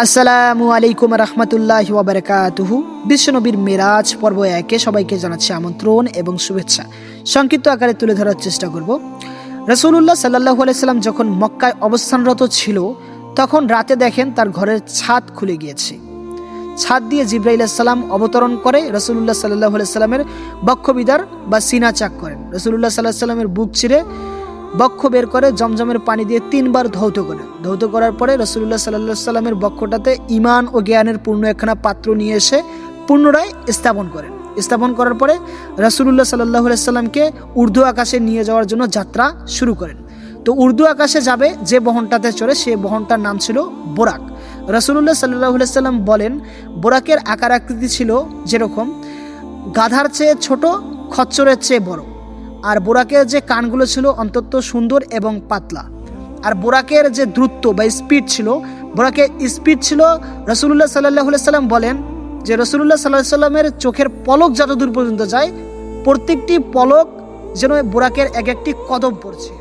আসসালামু আলাইকুম রহমতুল্লাহি ওয়া বারাকাতুহু। বিশ্বনবীর মেরাজ পর্ব 1-এ সবাইকে জানাচ্ছি আমন্ত্রণ এবং শুভেচ্ছা। সংক্ষিপ্ত আকারে তুলে ধরার চেষ্টা করব। রাসূলুল্লাহ সাল্লাল্লাহু আলাইহি সাল্লাম যখন মক্কায় অবস্থানরত ছিল, তখন রাতে দেখেন তার ঘরের ছাদ খুলে গিয়েছে। ছাদ দিয়ে জিবরাইল আলাইহিস সালাম অবতরণ করে রাসূলুল্লাহ সাল্লাল্লাহু আলাইহি সাল্লামের বক্ষবিদার বা সিনা চাক করেন। রাসূলুল্লাহ সাল্লাল্লাহু আলাইহি সাল্লামের বুক চিরে বক্ষ বের করে জমজমের পানি দিয়ে 3 বার ধৌত করেন। ধৌত করার পরে রাসূলুল্লাহ সাল্লাল্লাহু আলাইহি সাল্লামের বক্ষটাতে ঈমান ও জ্ঞানের পূর্ণ একখানা পাত্র নিয়ে এসে পুনরায় স্থাপন করেন। স্থাপন করার পরে রাসূলুল্লাহ সাল্লাল্লাহু আলাইহি সাল্লামকে ঊর্ধ্ব আকাশে নিয়ে যাওয়ার জন্য যাত্রা শুরু করেন। তো ঊর্ধ্ব আকাশে যাবে যে বহনটাতে চড়ে, সে বহনটার নাম ছিল বোরাক। রাসূলুল্লাহ সাল্লাল্লাহু আলাইহি সাল্লাম বলেন, বোরাকের আকার আকৃতি ছিল যেরকম গাধার চেয়ে ছোট, খচ্চরের চেয়ে বড়। আর বোরাকের যে কানগুলো ছিল অত্যন্ত সুন্দর এবং পাতলা। আর বোরাকের যে দ্রুত বা স্পিড ছিল, বোরাকের স্পিড ছিল, রাসূলুল্লাহ সাল্লাল্লাহু আলাইহি সাল্লাম বলেন যে রাসূলুল্লাহ সাল্লাল্লাহু আলাইহি সাল্লামের চোখের পলক যত দূর পর্যন্ত যায়, প্রত্যেকটি পলক যেন বোরাকের এক একটি কদম পড়ছে।